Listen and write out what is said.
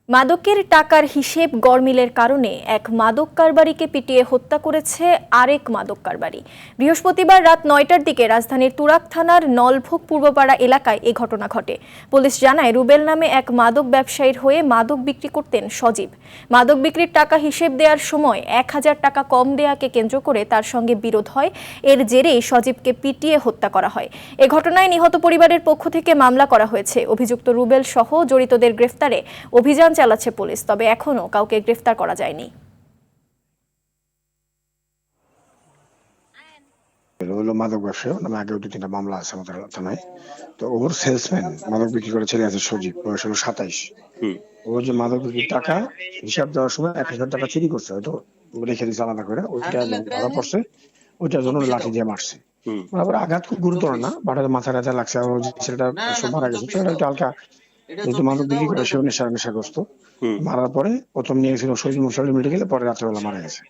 মাদকের টাকার হিসেব গড়মিলের কারণে এক মাদক কারবারিকে পিটিয়ে হত্যা করেছে আরেক মাদক কারবারি। বৃহস্পতিবার রাত ৯টার দিকে রাজধানীর তুরাগ থানার নলভোগ পূর্বপাড়া এলাকায় এ ঘটনা ঘটে। পুলিশ জানায়, রুবেল নামে এক মাদক ব্যবসায়ীর হয়ে মাদক বিক্রি করতেন সজীব। মাদক বিক্রির টাকা হিসেব দেওয়ার সময় ১,০০০ টাকা কম দেয়াকে কেন্দ্র করে তার সঙ্গে বিরোধ হয়। এর জেরেই সজীবকে পিটিয়ে হত্যা করা হয়। এ ঘটনায় নিহত পরিবারের পক্ষ থেকে মামলা করা হয়েছে। অভিযুক্ত রুবেল সহ জড়িতদের গ্রেফতারে অভিযান চালাচ্ছে পুলিশ, তবে এখনো কাউকে গ্রেফতার করা যায়নি। মাদক ব্যবসায়ী নামে আগেও ২-৩টা মামলা আছে আমাদের থানায়। তো ওর সেলসম্যান মাদক বিক্রি করে ছেলে আছে সজীব, বয়স হলো ২৭। ওর যে মাদক বিক্রির টাকা হিসাব দেওয়ার সময় ১,০০০ টাকা চুরি করছে, হয়তো রেখে দিয়েছে আলাদা করে, ওইটা ধরা পড়ছে, ওইটার জন্য লাঠি দিয়ে মারছে। আবার আঘাত খুব গুরুতর না, বাটাতে মাথা টাথা লাগছে। আর ছেলেটা মারা গেছে, ছেলেটা একটু হালকা যেহেতু মাদক বিক্রি করে সেও নেশাগ্রস্ত। মারার পরে প্রথম নিয়ে গেছিল শহীদ মেডিকেলে, পরে রাত্রেবেলা মারা গেছে।